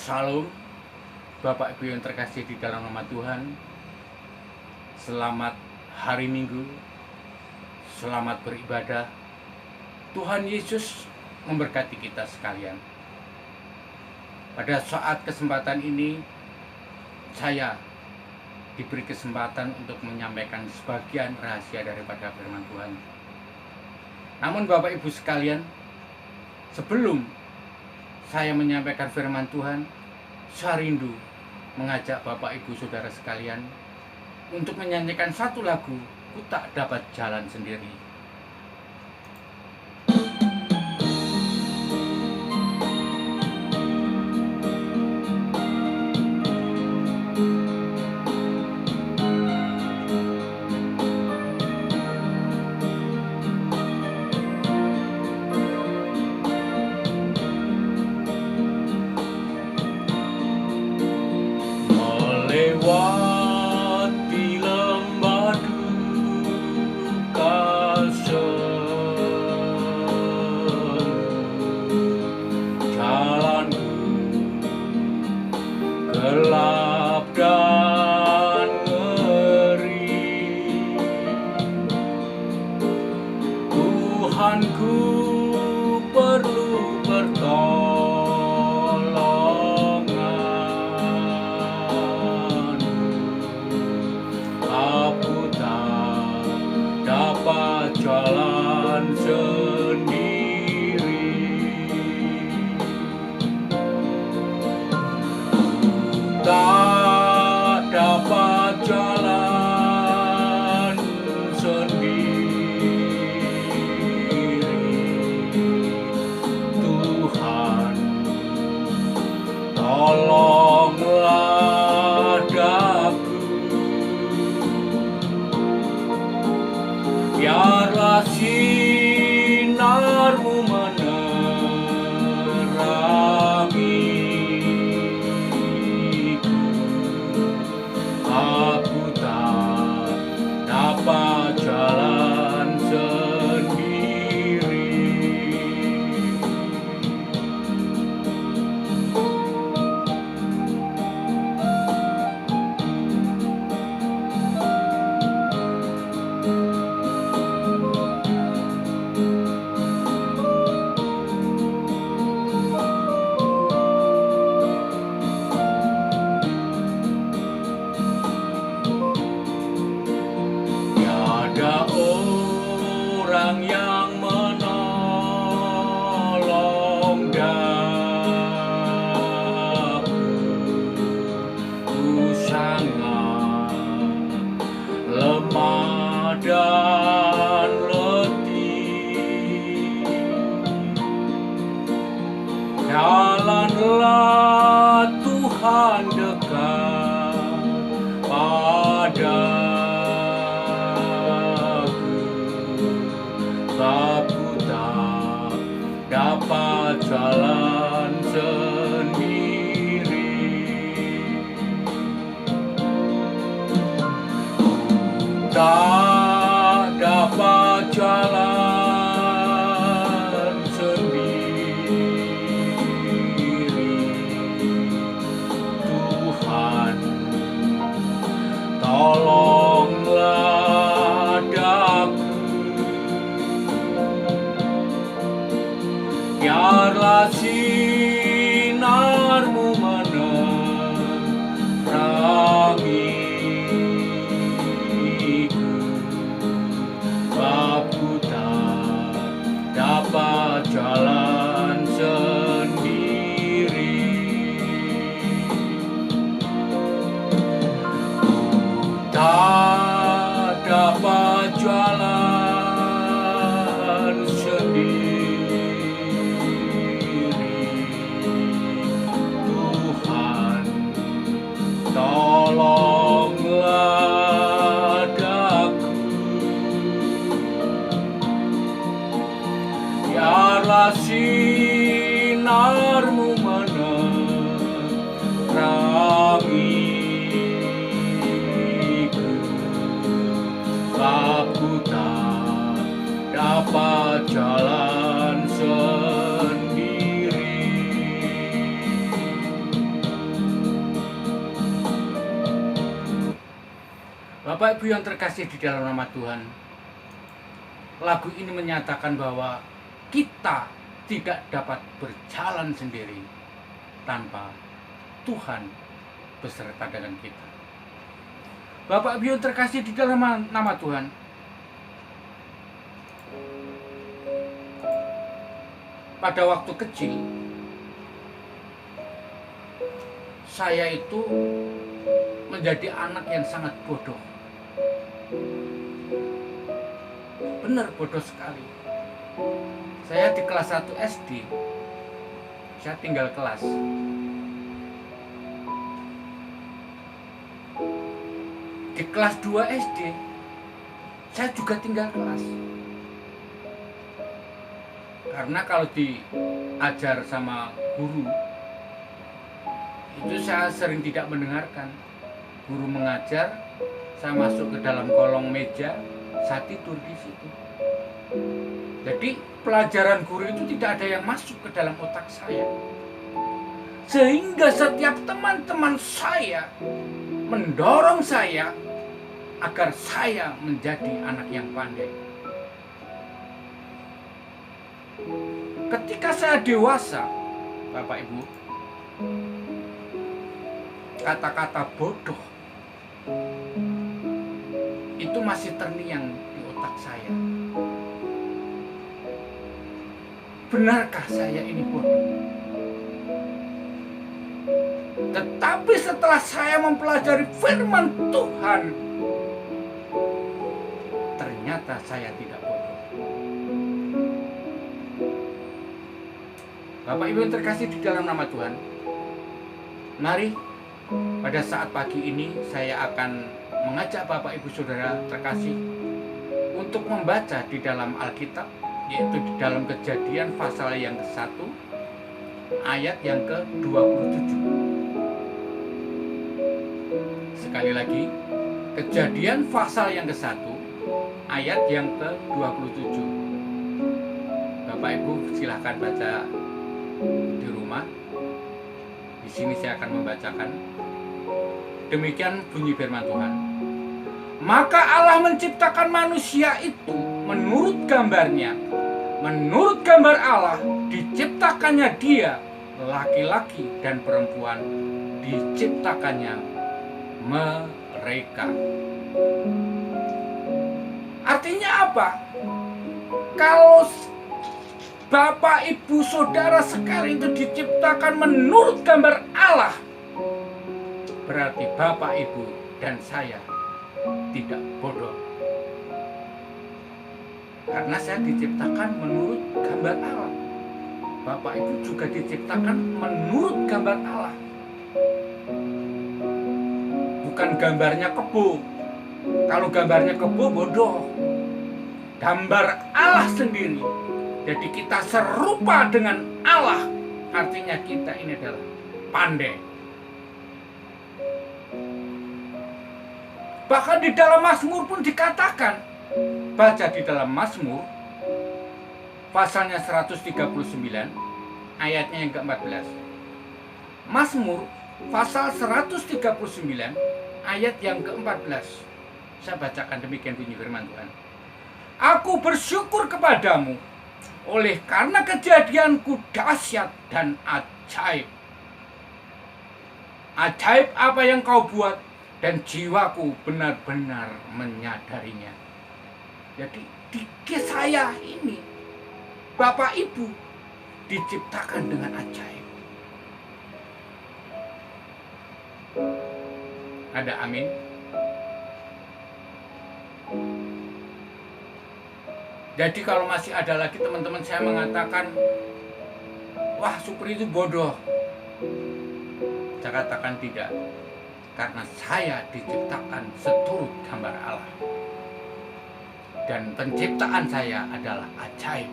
Shalom, Bapak Ibu yang terkasih di dalam nama Tuhan. Selamat hari Minggu, selamat beribadah. Tuhan Yesus memberkati kita sekalian. Pada saat kesempatan ini, saya diberi kesempatan untuk menyampaikan sebagian rahasia daripada firman Tuhan. Namun Bapak Ibu sekalian, sebelum saya menyampaikan firman Tuhan, saya rindu mengajak Bapak Ibu Saudara sekalian untuk menyanyikan satu lagu, Ku Tak Dapat Jalan Sendiri. Melewati lembah duka semu, jalanku gelap dan ngeri. Tuhanku perlu pertolongan. Aku tak dapat jalan sendiri. Tak dapat jalan sendiri. Tuhan, tolonglah daku. Biarlah sinarmu menerangiku. Aku tak dapat jalan sendiri. Tiada orang yang menolong daku. Ku sangat lemah dan letih. Jalanlah Tuhan dekat padaku. Aku tak dapat jalan sendiri. Tak dapat jalan sendiri. Tuhan, tolonglah daku. Biarlah sinarmu menerangiku. Aku tak dapat jalan sendiri. Tak dapat jalan sendiri. Tuhan, tolonglah daku. Biarlah sinarmu menerangiku. Aku tak dapat jalan sendiri. Bapak Ibu yang terkasih di dalam nama Tuhan, lagu ini menyatakan bahwa kita tidak dapat berjalan sendiri tanpa Tuhan beserta dengan kita. Bapak Ibu yang terkasih di dalam nama Tuhan, pada waktu kecil saya itu menjadi anak yang sangat bodoh. Benar bodoh sekali. Saya di kelas 1 SD, saya tinggal kelas. Di kelas 2 SD, saya juga tinggal kelas. Karena kalau diajar sama guru, itu saya sering tidak mendengarkan. Guru mengajar, saya masuk ke dalam kolong meja, saya tidur di situ. Jadi pelajaran guru itu tidak ada yang masuk ke dalam otak saya. Sehingga setiap teman-teman saya mendorong saya agar saya menjadi anak yang pandai. Ketika saya dewasa, Bapak Ibu, kata-kata bodoh itu masih terngiang di otak saya. Benarkah saya ini bodoh? Tetapi setelah saya mempelajari firman Tuhan, ternyata saya tidak bodoh. Bapak Ibu yang terkasih di dalam nama Tuhan, mari pada saat pagi ini saya akan mengajak Bapak Ibu Saudara terkasih untuk membaca di dalam Alkitab, yaitu di dalam Kejadian pasal yang ke-1 ayat yang ke-27. Sekali lagi, Kejadian pasal yang ke-1 ayat yang ke-27. Bapak Ibu silahkan baca di rumah. Di sini saya akan membacakan. Demikian bunyi firman Tuhan. Maka Allah menciptakan manusia itu menurut gambarnya. Menurut gambar Allah diciptakannya dia, laki-laki dan perempuan diciptakannya mereka. Artinya apa? Kalau Bapak Ibu Saudara sekalian itu diciptakan menurut gambar Allah, berarti Bapak Ibu dan saya tidak bodoh. Karena saya diciptakan menurut gambar Allah. Bapak Ibu juga diciptakan menurut gambar Allah. Bukan gambarnya kebo. Kalau gambarnya kebo bodoh. Gambar Allah sendiri. Jadi kita serupa dengan Allah. Artinya kita ini adalah pandai. Bahkan di dalam Mazmur pun dikatakan, baca di dalam Mazmur pasalnya 139 ayatnya yang ke-14. Mazmur pasal 139 ayat yang ke-14. Saya bacakan, demikian bunyi firman Tuhan. Aku bersyukur kepadamu oleh karena kejadianku dahsyat dan ajaib. Ajaib apa yang kau buat, dan jiwaku benar-benar menyadarinya. Jadi di saya ini, Bapak Ibu, diciptakan dengan ajaib. Ada amin? Jadi kalau masih ada lagi teman-teman saya mengatakan, wah Supri itu bodoh, saya katakan tidak. Karena saya diciptakan seturut gambar Allah. Dan penciptaan saya adalah ajaib.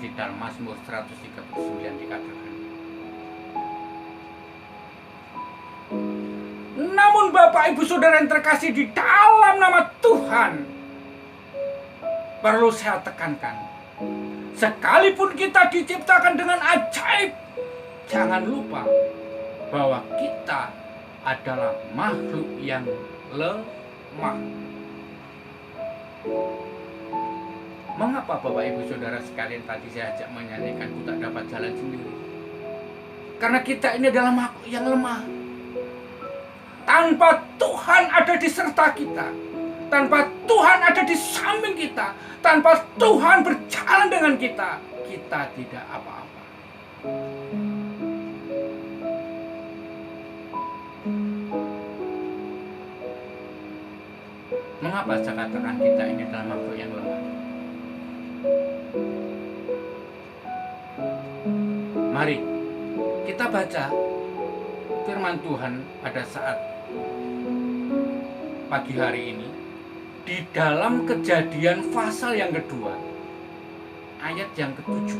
Di dalam Mazmur 139 dikatakan. Namun Bapak Ibu Saudara yang terkasih di dalam nama Tuhan, perlu saya tekankan, sekalipun kita diciptakan dengan ajaib, jangan lupa bahwa kita adalah makhluk yang lemah. Mengapa Bapak Ibu Saudara sekalian tadi saya ajak menyanyikan ku tak dapat jalan sendiri? Karena kita ini adalah makhluk yang lemah. Tanpa Tuhan ada di serta kita, tanpa Tuhan ada di samping kita, tanpa Tuhan berjalan dengan kita, kita tidak apa-apa. Mengapa saya katakan kita ini adalah makhluk yang lemah? Mari kita baca firman Tuhan pada saat pagi hari ini di dalam Kejadian pasal yang kedua ayat yang ke-7.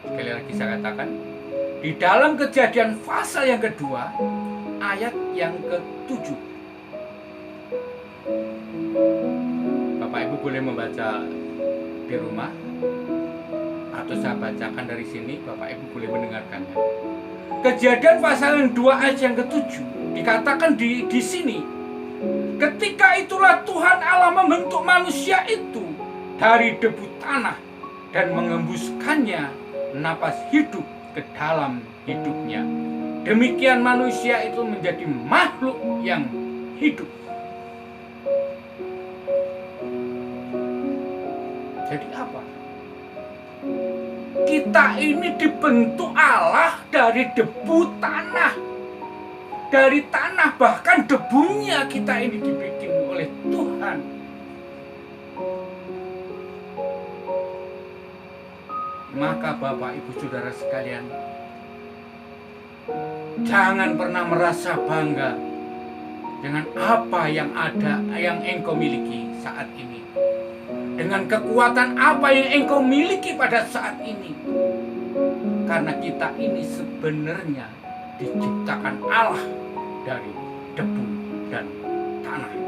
Sekali lagi saya katakan, di dalam Kejadian pasal yang kedua ayat yang ke-7. Bapak Ibu boleh membaca di rumah atau saya bacakan dari sini, Bapak Ibu boleh mendengarkannya. Kejadian pasal yang 2 ayat yang ke-7 dikatakan di sini, ketika itulah Tuhan Allah membentuk manusia itu dari debu tanah dan mengembuskannya napas hidup ke dalam hidupnya. Demikian manusia itu menjadi makhluk yang hidup. Jadi apa? Kita ini dibentuk Allah dari debu tanah. Dari tanah, bahkan debunya kita ini dibikin oleh Tuhan. Maka Bapak Ibu Saudara sekalian, jangan pernah merasa bangga dengan apa yang ada, yang engkau miliki saat ini, dengan kekuatan apa yang engkau miliki pada saat ini. Karena kita ini sebenarnya diciptakan Allah dari debu dan tanah.